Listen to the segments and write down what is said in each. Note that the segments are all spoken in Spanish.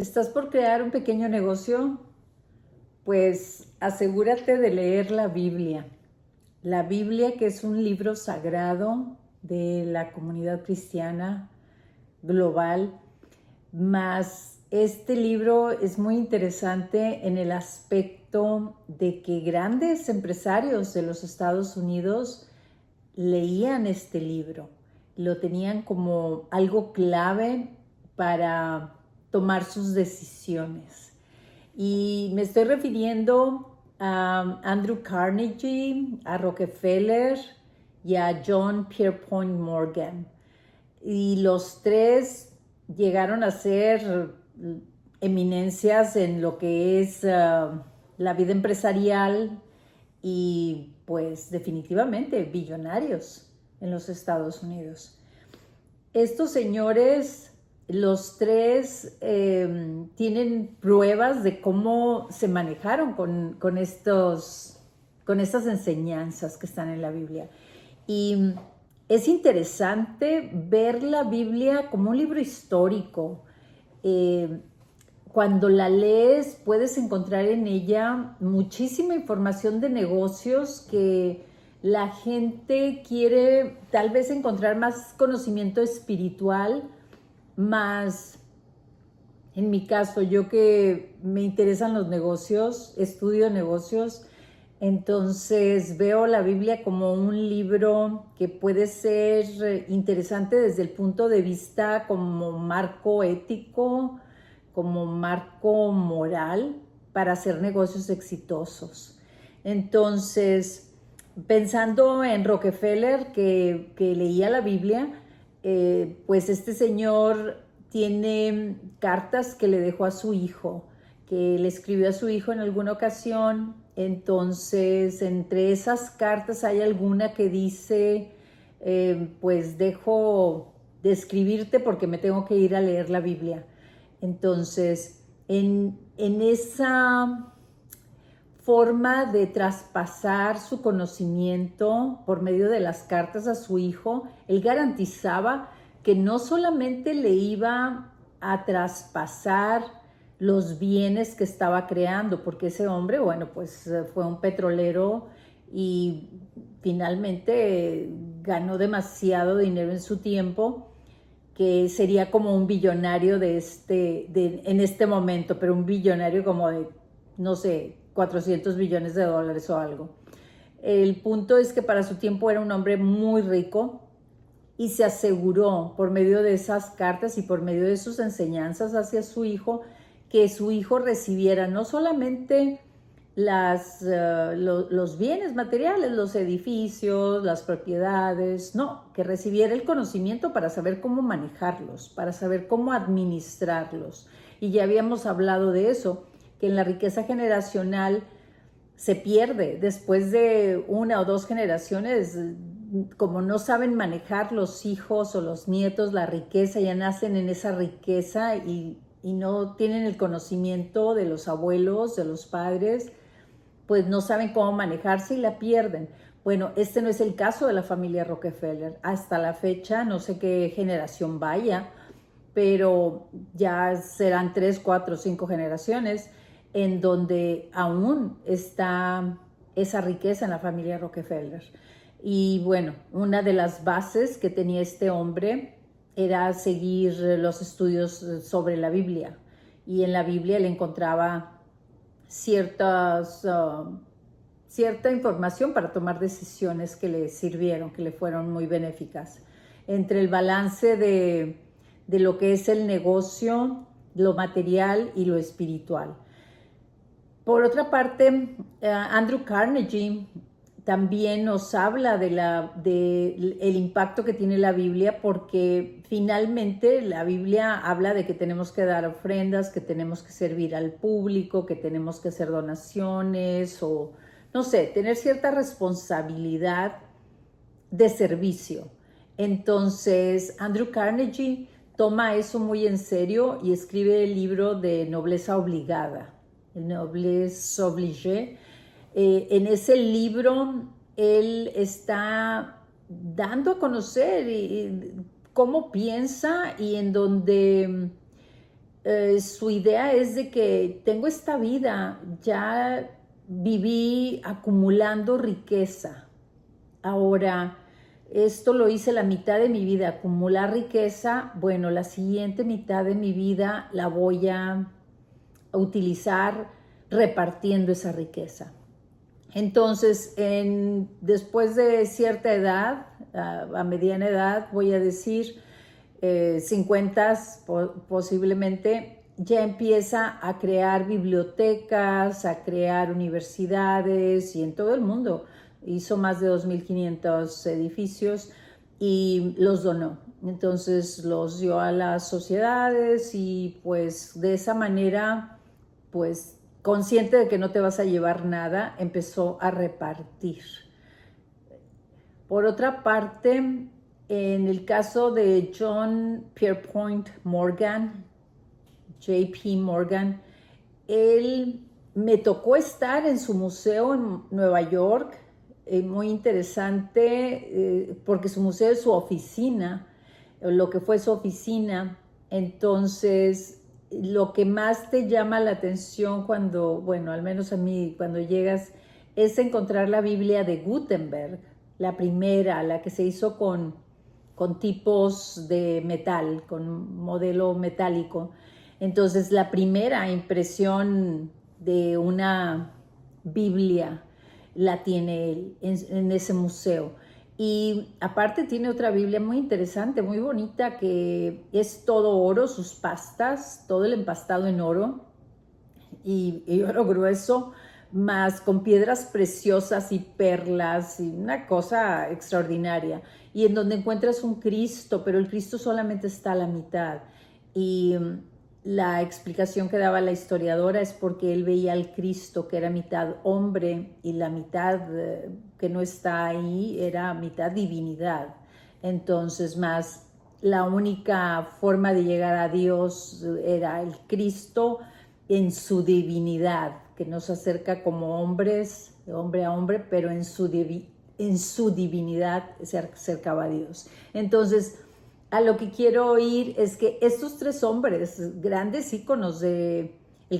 ¿Estás por crear un pequeño negocio? Pues asegúrate de leer la Biblia. La Biblia, que es un libro sagrado de la comunidad cristiana global, más este libro es muy interesante en el aspecto de que grandes empresarios de los Estados Unidos leían este libro, lo tenían como algo clave para tomar sus decisiones. Y me estoy refiriendo a Andrew Carnegie, a Rockefeller y a John Pierpont Morgan. Y los tres llegaron a ser eminencias en lo que es la vida empresarial y pues definitivamente billonarios en los Estados Unidos. Estos señores, los tres, tienen pruebas de cómo se manejaron con estas enseñanzas que están en la Biblia. Y es interesante ver la Biblia como un libro histórico. Cuando la lees puedes encontrar en ella muchísima información de negocios que la gente quiere tal vez encontrar más conocimiento espiritual, más en mi caso, yo que me interesan los negocios, estudio negocios, entonces veo la Biblia como un libro que puede ser interesante desde el punto de vista como marco ético, como marco moral para hacer negocios exitosos. Entonces, pensando en Rockefeller, que leía la Biblia, pues este señor tiene cartas que le dejó a su hijo, que le escribió a su hijo en alguna ocasión. Entonces, entre esas cartas hay alguna que dice, pues dejo de escribirte porque me tengo que ir a leer la Biblia. Entonces, en esa forma de traspasar su conocimiento por medio de las cartas a su hijo, él garantizaba que no solamente le iba a traspasar los bienes que estaba creando, porque ese hombre, bueno, pues fue un petrolero y finalmente ganó demasiado dinero en su tiempo, que sería como un billonario en este momento, pero un billonario como de, no sé, 400 billones de dólares o algo. El punto es que para su tiempo era un hombre muy rico y se aseguró por medio de esas cartas y por medio de sus enseñanzas hacia su hijo, que su hijo recibiera no solamente los bienes materiales, los edificios, las propiedades, no, que recibiera el conocimiento para saber cómo manejarlos, para saber cómo administrarlos. Y ya habíamos hablado de eso, que en la riqueza generacional se pierde después de una o dos generaciones. Como no saben manejar los hijos o los nietos la riqueza, ya nacen en esa riqueza y no tienen el conocimiento de los abuelos, de los padres, pues no saben cómo manejarse y la pierden. Bueno, este no es el caso de la familia Rockefeller. Hasta la fecha, no sé qué generación vaya, pero ya serán 3, 4, 5 generaciones en donde aún está esa riqueza en la familia Rockefeller. Y bueno, una de las bases que tenía este hombre era seguir los estudios sobre la Biblia. Y en la Biblia él encontraba cierta información para tomar decisiones que le sirvieron, que le fueron muy benéficas. Entre el balance de lo que es el negocio, lo material y lo espiritual. Por otra parte, Andrew Carnegie también nos habla el impacto que tiene la Biblia, porque finalmente la Biblia habla de que tenemos que dar ofrendas, que tenemos que servir al público, que tenemos que hacer donaciones o, no sé, tener cierta responsabilidad de servicio. Entonces, Andrew Carnegie toma eso muy en serio y escribe el libro de Nobleza Obligada, el Noblesse Obligée. En ese libro él está dando a conocer cómo piensa y en donde su idea es de que tengo esta vida, ya viví acumulando riqueza. Ahora, esto lo hice la mitad de mi vida, acumular riqueza. Bueno, la siguiente mitad de mi vida la voy a utilizar repartiendo esa riqueza. Entonces, después de cierta edad, a mediana edad, voy a decir 50 posiblemente, ya empieza a crear bibliotecas, a crear universidades y en todo el mundo. Hizo más de 2.500 edificios y los donó. Entonces los dio a las sociedades y pues de esa manera, pues consciente de que no te vas a llevar nada, empezó a repartir. Por otra parte, en el caso de John Pierpont Morgan, JP Morgan, él me tocó estar en su museo en Nueva York, muy interesante, porque su museo es su oficina, lo que fue su oficina. Entonces, lo que más te llama la atención cuando, bueno, al menos a mí, cuando llegas, es encontrar la Biblia de Gutenberg, la primera, la que se hizo con tipos de metal, con modelo metálico. Entonces, la primera impresión de una Biblia la tiene él en ese museo. Y aparte tiene otra Biblia muy interesante, muy bonita, que es todo oro, sus pastas, todo el empastado en oro y oro grueso, más con piedras preciosas y perlas, y una cosa extraordinaria. Y en donde encuentras un Cristo, pero el Cristo solamente está a la mitad. Y la explicación que daba la historiadora es porque él veía al Cristo que era mitad hombre y la mitad que no está ahí era mitad divinidad. Entonces, más la única forma de llegar a Dios era el Cristo en su divinidad, que nos acerca como hombres, de hombre a hombre, pero en su divinidad se acercaba a Dios. Entonces, a lo que quiero oír es que estos tres hombres, grandes íconos del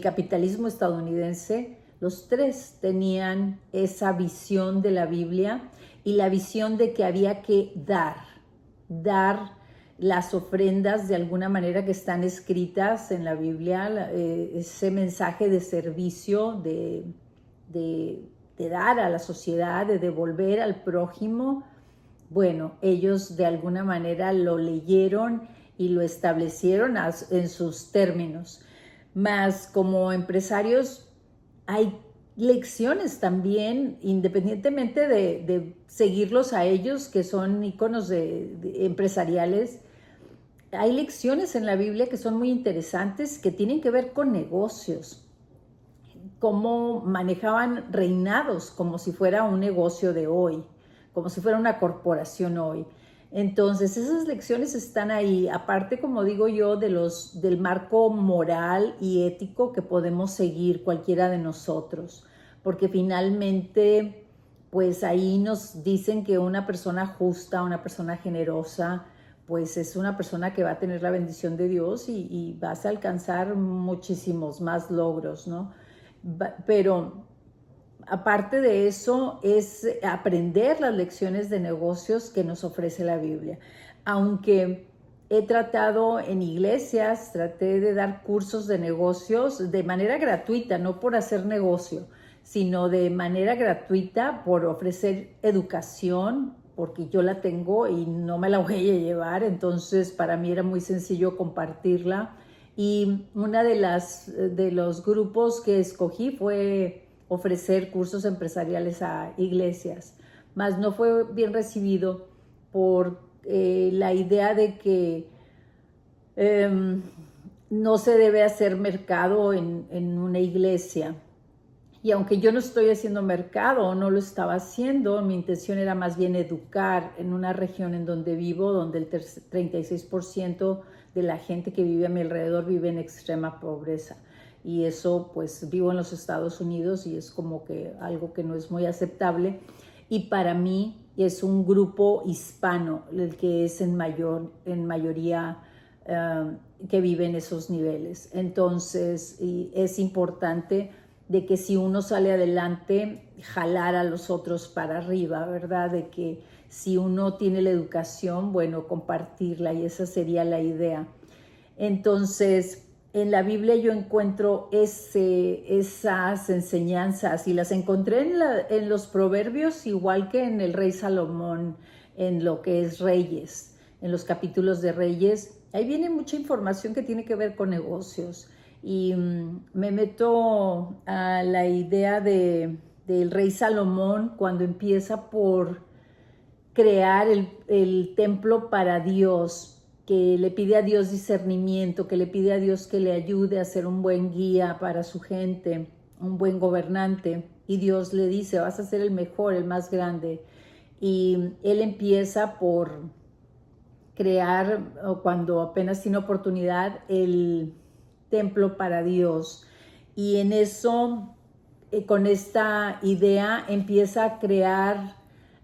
capitalismo estadounidense, los tres tenían esa visión de la Biblia y la visión de que había que dar las ofrendas de alguna manera que están escritas en la Biblia, ese mensaje de servicio, de dar a la sociedad, de devolver al prójimo. Bueno, ellos de alguna manera lo leyeron y lo establecieron en sus términos. Mas como empresarios hay lecciones también, independientemente de seguirlos a ellos, que son íconos de empresariales. Hay lecciones en la Biblia que son muy interesantes, que tienen que ver con negocios, cómo manejaban reinados como si fuera un negocio de hoy, como si fuera una corporación hoy. Entonces, esas lecciones están ahí, aparte, como digo yo, del marco moral y ético que podemos seguir cualquiera de nosotros, porque finalmente, pues ahí nos dicen que una persona justa, una persona generosa, pues es una persona que va a tener la bendición de Dios y vas a alcanzar muchísimos más logros, ¿no? Pero aparte de eso es aprender las lecciones de negocios que nos ofrece la Biblia. Aunque he tratado en iglesias, traté de dar cursos de negocios de manera gratuita, no por hacer negocio, sino de manera gratuita por ofrecer educación, porque yo la tengo y no me la voy a llevar, entonces para mí era muy sencillo compartirla. Y una de los grupos que escogí fue ofrecer cursos empresariales a iglesias, mas no fue bien recibido por la idea de que no se debe hacer mercado en una iglesia. Y aunque yo no estoy haciendo mercado, no lo estaba haciendo, mi intención era más bien educar en una región en donde vivo, donde el 36% de la gente que vive a mi alrededor vive en extrema pobreza. Y eso, pues vivo en los Estados Unidos y es como que algo que no es muy aceptable. Y para mí es un grupo hispano el que es en mayoría que vive en esos niveles. Entonces, y es importante de que si uno sale adelante, jalar a los otros para arriba, ¿verdad? De que si uno tiene la educación, bueno, compartirla, y esa sería la idea. Entonces, en la Biblia yo encuentro esas enseñanzas, y las encontré en los Proverbios, igual que en el rey Salomón, en lo que es Reyes, en los capítulos de Reyes. Ahí viene mucha información que tiene que ver con negocios, y me meto a la idea del rey Salomón cuando empieza por crear el templo para Dios, que le pide a Dios discernimiento, que le pide a Dios que le ayude a ser un buen guía para su gente, un buen gobernante. Y Dios le dice, vas a ser el mejor, el más grande. Y él empieza por crear, cuando apenas tiene oportunidad, el templo para Dios. Y en eso, con esta idea, empieza a crear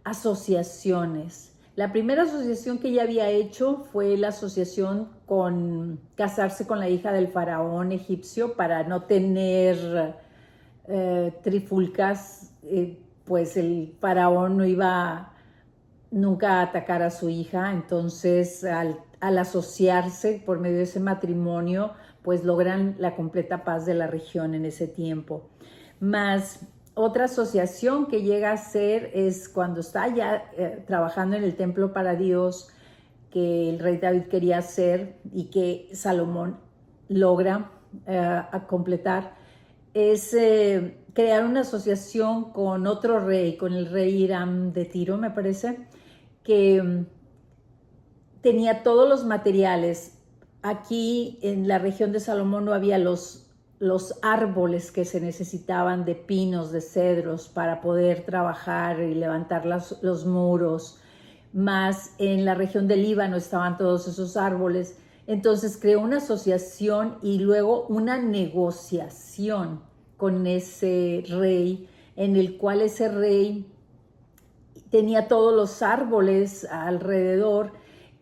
asociaciones. La primera asociación que ella había hecho fue la asociación con casarse con la hija del faraón egipcio para no tener trifulcas, pues el faraón no iba nunca a atacar a su hija. Entonces al asociarse por medio de ese matrimonio, pues logran la completa paz de la región en ese tiempo. Más otra asociación que llega a ser es cuando está ya trabajando en el templo para Dios, que el rey David quería hacer y que Salomón logra a completar, es crear una asociación con otro rey, con el rey Hiram de Tiro, me parece, que tenía todos los materiales. Aquí en la región de Salomón no había los árboles que se necesitaban, de pinos, de cedros, para poder trabajar y levantar los muros. Más en la región del Líbano estaban todos esos árboles. Entonces creó una asociación y luego una negociación con ese rey, en el cual ese rey tenía todos los árboles alrededor,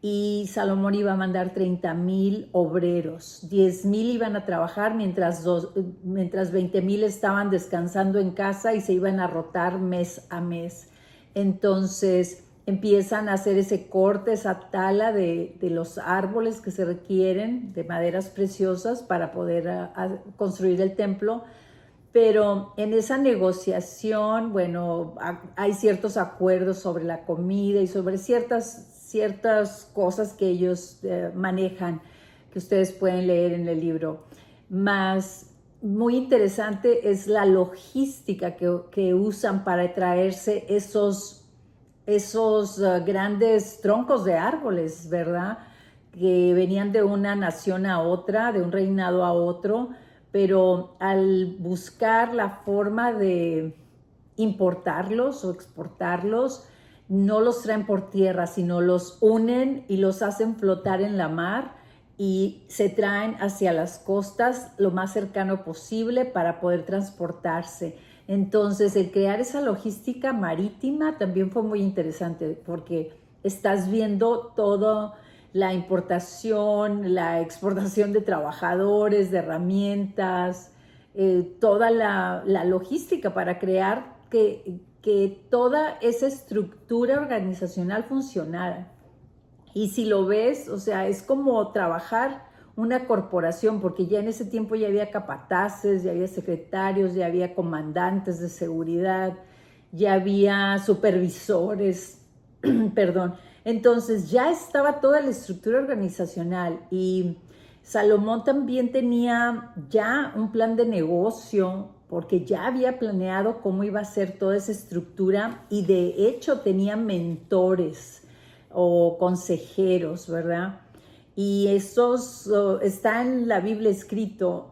y Salomón iba a mandar 30,000 obreros. 10,000 iban a trabajar mientras 20,000 estaban descansando en casa y se iban a rotar mes a mes. Entonces empiezan a hacer ese corte, esa tala de los árboles que se requieren, de maderas preciosas para poder construir el templo. Pero en esa negociación, bueno, hay ciertos acuerdos sobre la comida y sobre ciertas cosas que ellos manejan, que ustedes pueden leer en el libro. Más muy interesante es la logística que usan para traerse esos grandes troncos de árboles, ¿verdad? Que venían de una nación a otra, de un reinado a otro, pero al buscar la forma de importarlos o exportarlos, no los traen por tierra, sino los unen y los hacen flotar en la mar, y se traen hacia las costas lo más cercano posible para poder transportarse. Entonces, el crear esa logística marítima también fue muy interesante, porque estás viendo todo, la importación, la exportación de trabajadores, de herramientas, toda la logística para crear que toda esa estructura organizacional funcionara. Y si lo ves, o sea, es como trabajar una corporación, porque ya en ese tiempo ya había capataces, ya había secretarios, ya había comandantes de seguridad, ya había supervisores, perdón. Entonces ya estaba toda la estructura organizacional, y Salomón también tenía ya un plan de negocio, porque ya había planeado cómo iba a ser toda esa estructura, y de hecho tenía mentores o consejeros, ¿verdad? Y esos está en la Biblia escrito,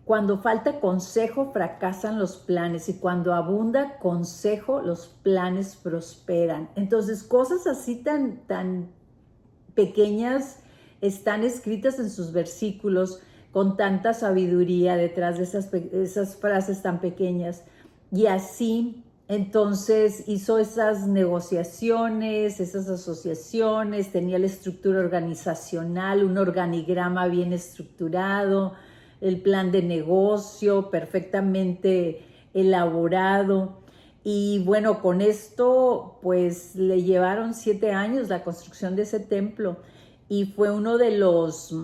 cuando falta consejo fracasan los planes, y cuando abunda consejo los planes prosperan. Entonces cosas así tan pequeñas están escritas en sus versículos, con tanta sabiduría detrás de esas frases tan pequeñas. Y así Entonces hizo esas negociaciones, esas asociaciones, tenía la estructura organizacional, un organigrama bien estructurado, el plan de negocio perfectamente elaborado. Y bueno, con esto pues le llevaron 7 años la construcción de ese templo y fue uno de los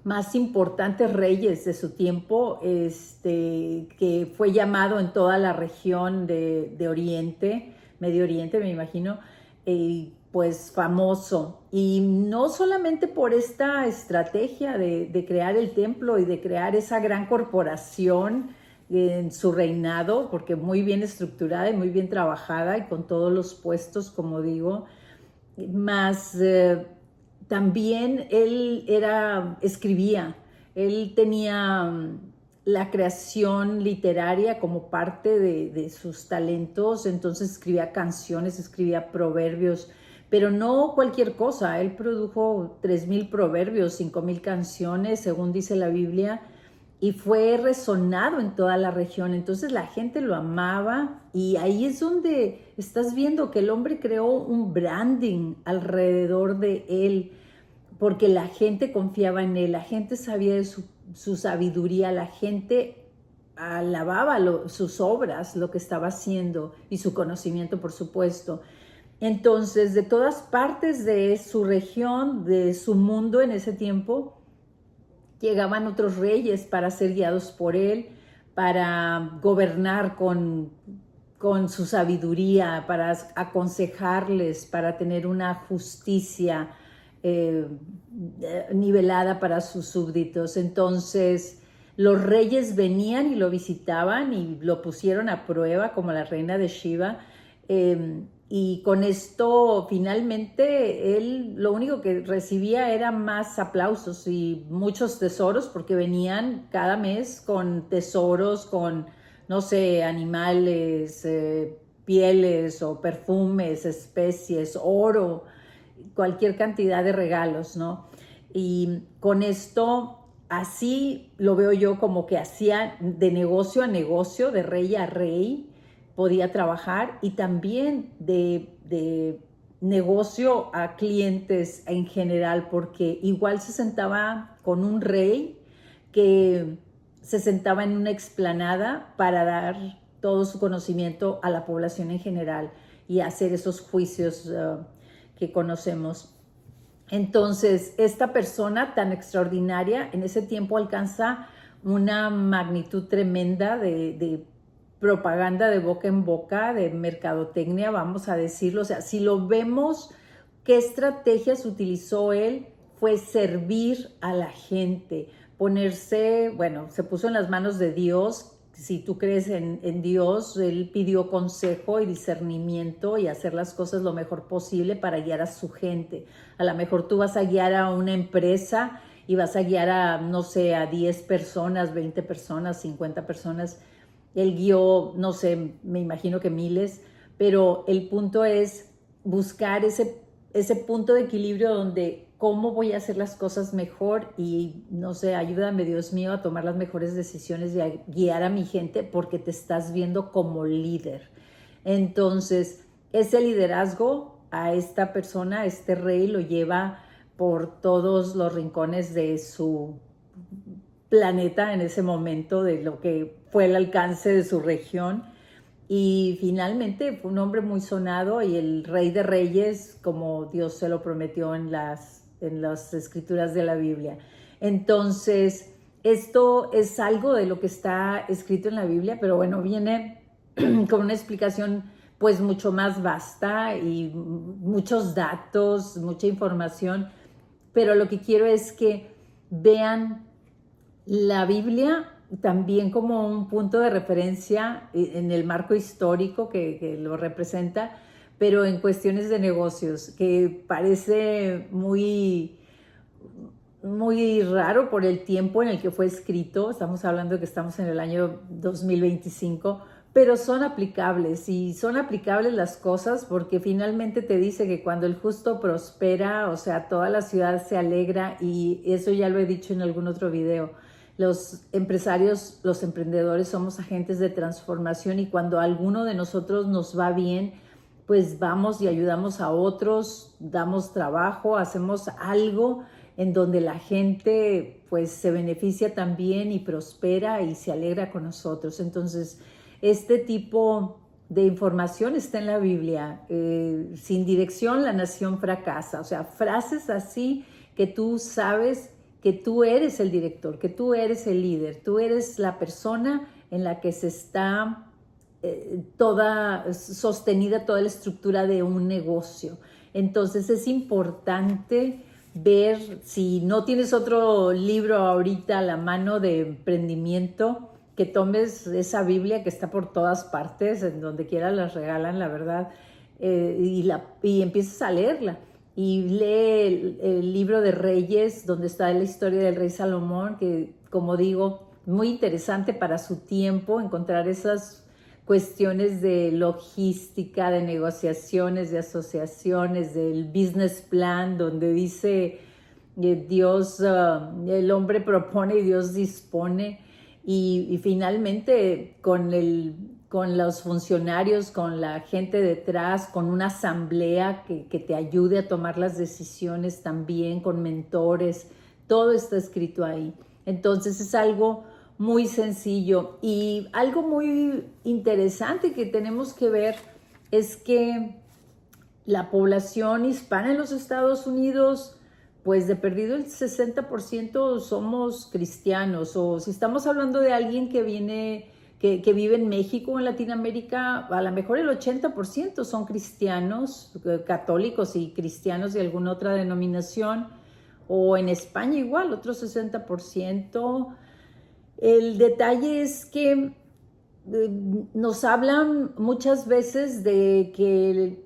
más importantes reyes de su tiempo, que fue llamado en toda la región de Oriente, Medio Oriente me imagino, pues famoso. Y no solamente por esta estrategia de crear el templo y de crear esa gran corporación en su reinado, porque muy bien estructurada y muy bien trabajada y con todos los puestos, como digo, más también él escribía, él tenía la creación literaria como parte de sus talentos, entonces escribía canciones, escribía proverbios, pero no cualquier cosa. Él produjo 3,000 proverbios, 5,000 canciones, según dice la Biblia, y fue resonado en toda la región. Entonces la gente lo amaba y ahí es donde estás viendo que el hombre creó un branding alrededor de él, porque la gente confiaba en él, la gente sabía de su sabiduría, la gente alababa sus obras, lo que estaba haciendo y su conocimiento, por supuesto. Entonces, de todas partes de su región, de su mundo en ese tiempo, llegaban otros reyes para ser guiados por él, para gobernar con su sabiduría, para aconsejarles, para tener una justicia nivelada para sus súbditos. Entonces los reyes venían y lo visitaban y lo pusieron a prueba como la reina de Sheba, y con esto finalmente él lo único que recibía era más aplausos y muchos tesoros, porque venían cada mes con tesoros, con, no sé, animales, pieles o perfumes, especies, oro, cualquier cantidad de regalos, ¿no? Y con esto, así lo veo yo, como que hacía de negocio a negocio, de rey a rey, podía trabajar, y también de negocio a clientes en general, porque igual se sentaba con un rey que se sentaba en una explanada para dar todo su conocimiento a la población en general y hacer esos juicios que conocemos. Entonces, esta persona tan extraordinaria en ese tiempo alcanza una magnitud tremenda de propaganda de boca en boca, de mercadotecnia, vamos a decirlo. O sea, si lo vemos, ¿qué estrategias utilizó él? Fue servir a la gente, ponerse, bueno, se puso en las manos de Dios. Si tú crees en Dios, él pidió consejo y discernimiento y hacer las cosas lo mejor posible para guiar a su gente. A lo mejor tú vas a guiar a una empresa y vas a guiar a, no sé, a 10 personas, 20 personas, 50 personas. Él guió, no sé, me imagino que miles, pero el punto es buscar ese punto de equilibrio donde cómo voy a hacer las cosas mejor y, no sé, ayúdame, Dios mío, a tomar las mejores decisiones y a guiar a mi gente, porque te estás viendo como líder. Entonces, ese liderazgo a esta persona, a este rey, lo lleva por todos los rincones de su planeta en ese momento, de lo que fue el alcance de su región. Y finalmente fue un hombre muy sonado y el rey de reyes, como Dios se lo prometió en las escrituras de la Biblia. Entonces, esto es algo de lo que está escrito en la Biblia, pero bueno, viene con una explicación pues mucho más vasta y muchos datos, mucha información, pero lo que quiero es que vean la Biblia también como un punto de referencia en el marco histórico que lo representa, pero en cuestiones de negocios, que parece muy, muy raro por el tiempo en el que fue escrito. Estamos hablando de que estamos en el año 2025, pero son aplicables, y son aplicables las cosas porque finalmente te dice que cuando el justo prospera, o sea, toda la ciudad se alegra, y eso ya lo he dicho en algún otro video, Los empresarios, los emprendedores somos agentes de transformación y cuando a alguno de nosotros nos va bien, pues vamos y ayudamos a otros, damos trabajo, hacemos algo en donde la gente pues se beneficia también y prospera y se alegra con nosotros. Entonces, este tipo de información está en la Biblia. Sin dirección la nación fracasa. O sea, frases así que tú sabes que tú eres el director, que tú eres el líder, tú eres la persona en la que se está toda sostenida toda la estructura de un negocio. Entonces es importante ver, si no tienes otro libro ahorita a la mano de emprendimiento, que tomes esa Biblia que está por todas partes, en donde quiera las regalan, la verdad, y empieces a leerla. Y lee el libro de Reyes, donde está la historia del rey Salomón, que, como digo, muy interesante para su tiempo, encontrar esas cuestiones de logística, de negociaciones, de asociaciones, del business plan, donde dice Dios, el hombre propone y Dios dispone, y finalmente con los funcionarios, con la gente detrás, con una asamblea que te ayude a tomar las decisiones también, con mentores, todo está escrito ahí. Entonces es algo muy sencillo y algo muy interesante que tenemos que ver es que la población hispana en los Estados Unidos, pues de perdido el 60% somos cristianos, o si estamos hablando de alguien que vive en México o en Latinoamérica, a lo mejor el 80% son cristianos, católicos y cristianos de alguna otra denominación, o en España igual, otro 60%. El detalle es que nos hablan muchas veces de que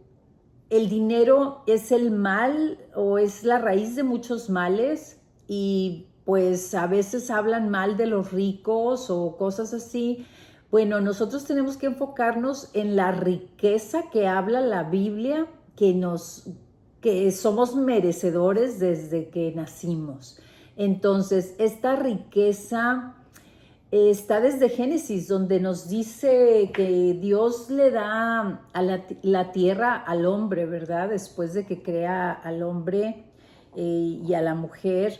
el dinero es el mal o es la raíz de muchos males, y pues a veces hablan mal de los ricos o cosas así. Bueno, nosotros tenemos que enfocarnos en la riqueza que habla la Biblia, que somos merecedores desde que nacimos. Entonces, esta riqueza está desde Génesis, donde nos dice que Dios le da a la tierra al hombre, ¿verdad? Después de que crea al hombre y a la mujer,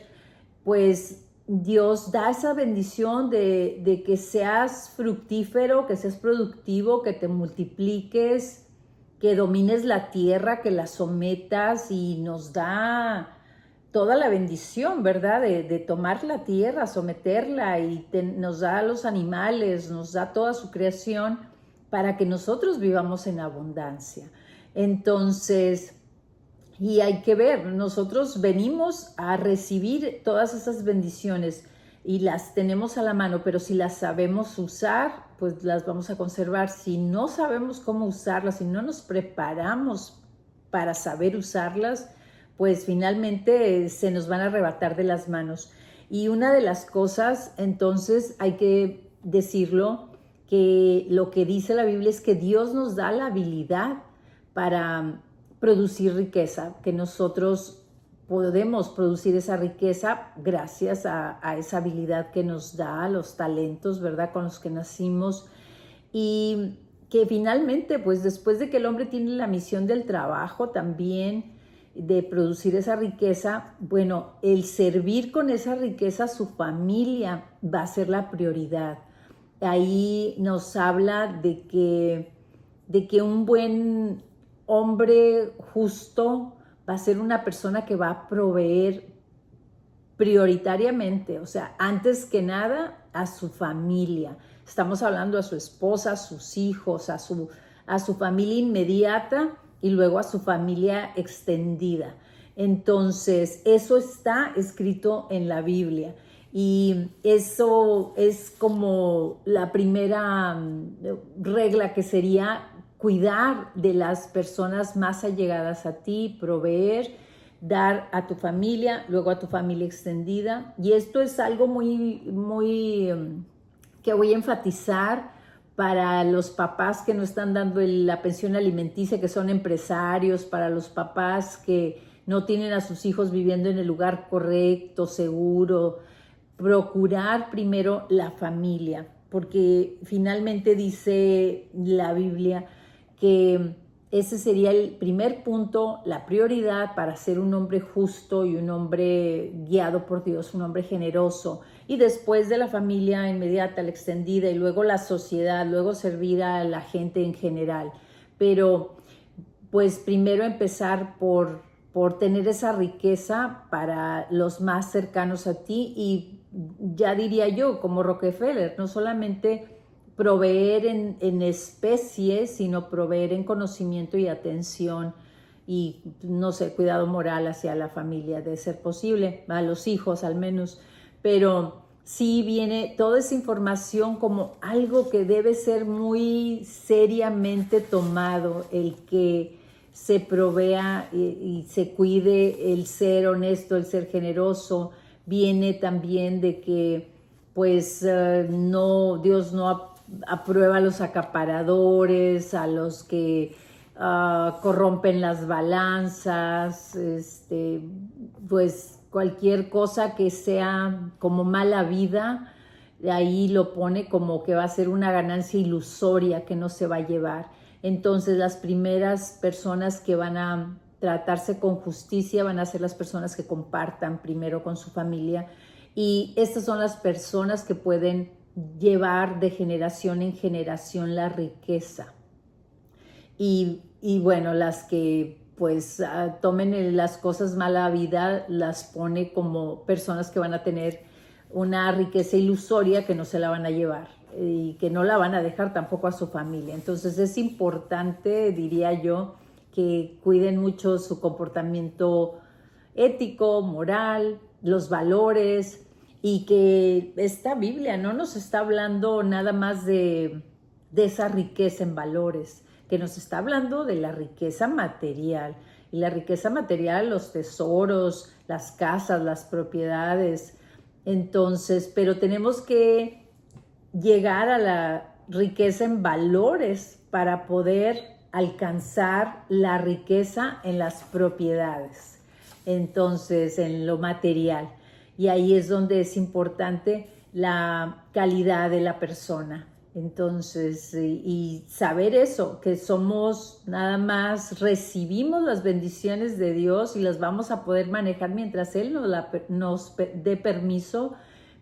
pues Dios da esa bendición de que seas fructífero, que seas productivo, que te multipliques, que domines la tierra, que la sometas, y nos da toda la bendición, ¿verdad? De tomar la tierra, someterla, y nos da a los animales, nos da toda su creación para que nosotros vivamos en abundancia. Entonces, y hay que ver, nosotros venimos a recibir todas esas bendiciones y las tenemos a la mano, pero si las sabemos usar, pues las vamos a conservar. Si no sabemos cómo usarlas, si no nos preparamos para saber usarlas, pues finalmente se nos van a arrebatar de las manos. Y una de las cosas, entonces, hay que decirlo, que lo que dice la Biblia es que Dios nos da la habilidad para producir riqueza, que nosotros podemos producir esa riqueza gracias a esa habilidad que nos da, los talentos, ¿verdad?, con los que nacimos. Y que finalmente, pues después de que el hombre tiene la misión del trabajo también, de producir esa riqueza, bueno, el servir con esa riqueza a su familia va a ser la prioridad. Ahí nos habla de que un buen hombre justo va a ser una persona que va a proveer prioritariamente, o sea, antes que nada a su familia. Estamos hablando a su esposa, a sus hijos, a su familia inmediata, y luego a su familia extendida. Entonces, eso está escrito en la Biblia. Y eso es como la primera regla, que sería cuidar de las personas más allegadas a ti, proveer, dar a tu familia, luego a tu familia extendida. Y esto es algo muy que voy a enfatizar para los papás que no están dando la pensión alimenticia, que son empresarios, para los papás que no tienen a sus hijos viviendo en el lugar correcto, seguro, procurar primero la familia, porque finalmente dice la Biblia que ese sería el primer punto, la prioridad para ser un hombre justo y un hombre guiado por Dios, un hombre generoso. Y después de la familia inmediata, la extendida, y luego la sociedad, luego servir a la gente en general. Pero pues primero empezar por tener esa riqueza para los más cercanos a ti, y ya diría yo, como Rockefeller, no solamente proveer en especie, sino proveer en conocimiento y atención y, no sé, cuidado moral hacia la familia, de ser posible, a los hijos al menos. Pero sí viene toda esa información como algo que debe ser muy seriamente tomado, el que se provea y se cuide el ser honesto, el ser generoso. Viene también de que pues Dios no aprueba a los acaparadores, a los que corrompen las balanzas, pues cualquier cosa que sea como mala vida, ahí lo pone como que va a ser una ganancia ilusoria que no se va a llevar. Entonces las primeras personas que van a tratarse con justicia van a ser las personas que compartan primero con su familia, y estas son las personas que pueden llevar de generación en generación la riqueza. Y bueno, las que pues tomen las cosas mala vida, las pone como personas que van a tener una riqueza ilusoria que no se la van a llevar y que no la van a dejar tampoco a su familia. Entonces es importante, diría yo, que cuiden mucho su comportamiento ético, moral, los valores, y que esta Biblia no nos está hablando nada más de esa riqueza en valores, que nos está hablando de la riqueza material. Y la riqueza material, los tesoros, las casas, las propiedades. Entonces, pero tenemos que llegar a la riqueza en valores para poder alcanzar la riqueza en las propiedades. Entonces, en lo material. Y ahí es donde es importante la calidad de la persona. Entonces, y saber eso, que somos nada más, recibimos las bendiciones de Dios y las vamos a poder manejar mientras Él nos dé permiso,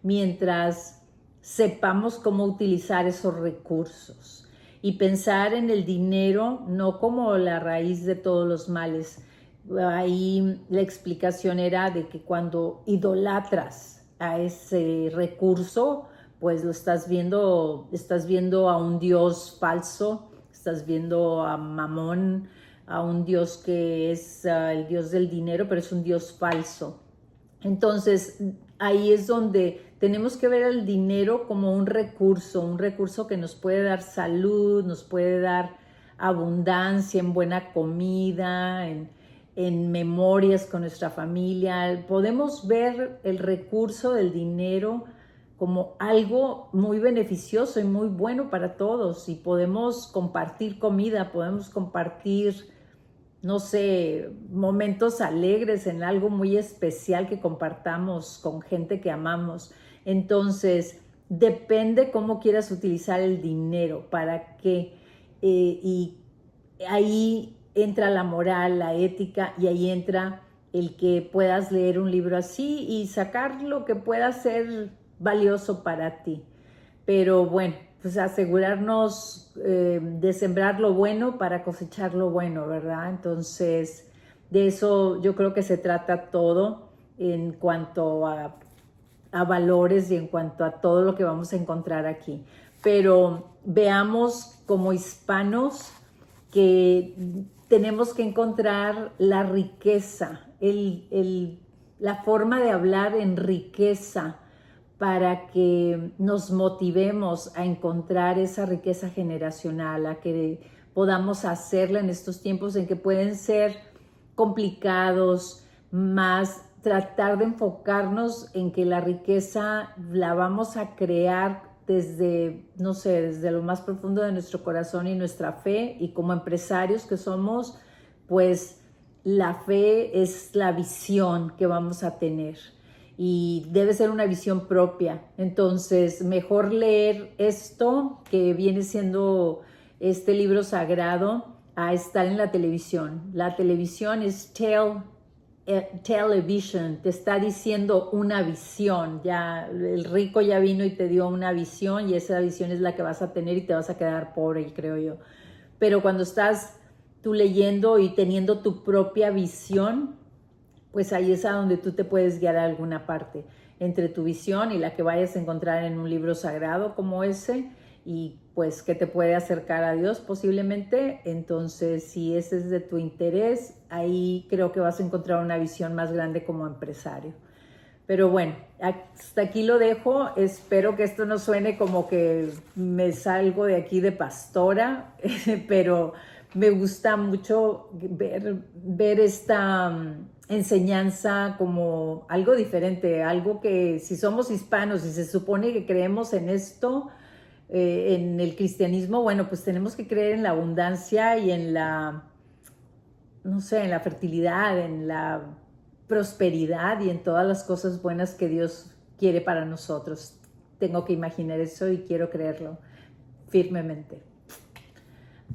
mientras sepamos cómo utilizar esos recursos. Y pensar en el dinero no como la raíz de todos los males. Ahí la explicación era de que cuando idolatras a ese recurso, pues lo estás viendo a un Dios falso, estás viendo a Mamón, a un Dios que es el Dios del dinero, pero es un Dios falso. Entonces, ahí es donde tenemos que ver el dinero como un recurso que nos puede dar salud, nos puede dar abundancia en buena comida, en memorias con nuestra familia. Podemos ver el recurso del dinero como algo muy beneficioso y muy bueno para todos, y podemos compartir comida, podemos compartir, no sé, momentos alegres en algo muy especial que compartamos con gente que amamos. Entonces, depende cómo quieras utilizar el dinero, para qué, y ahí entra la moral, la ética, y ahí entra el que puedas leer un libro así y sacar lo que pueda ser valioso para ti. Pero bueno, pues asegurarnos de sembrar lo bueno para cosechar lo bueno, ¿verdad? Entonces, de eso yo creo que se trata todo en cuanto a valores y en cuanto a todo lo que vamos a encontrar aquí. Pero veamos como hispanos que tenemos que encontrar la riqueza, la forma de hablar en riqueza, para que nos motivemos a encontrar esa riqueza generacional, a que podamos hacerla en estos tiempos en que pueden ser complicados, más tratar de enfocarnos en que la riqueza la vamos a crear desde, no sé, desde lo más profundo de nuestro corazón y nuestra fe, y como empresarios que somos, pues la fe es la visión que vamos a tener. y debe ser una visión propia. Entonces, mejor leer esto que viene siendo este libro sagrado a estar en la televisión. La televisión es television, te está diciendo una visión. Ya el rico ya vino y te dio una visión y esa visión es la que vas a tener y te vas a quedar pobre, creo yo. Pero cuando estás tú leyendo y teniendo tu propia visión, pues ahí es a donde tú te puedes guiar a alguna parte entre tu visión y la que vayas a encontrar en un libro sagrado como ese, y pues que te puede acercar a Dios posiblemente. Entonces, si ese es de tu interés, ahí creo que vas a encontrar una visión más grande como empresario. Pero bueno, hasta aquí lo dejo. Espero que esto no suene como que me salgo de aquí de pastora, pero me gusta mucho ver esta enseñanza como algo diferente, algo que si somos hispanos y se supone que creemos en esto, en el cristianismo, bueno, pues tenemos que creer en la abundancia y en la, no sé, en la fertilidad, en la prosperidad y en todas las cosas buenas que Dios quiere para nosotros. Tengo que imaginar eso y quiero creerlo firmemente.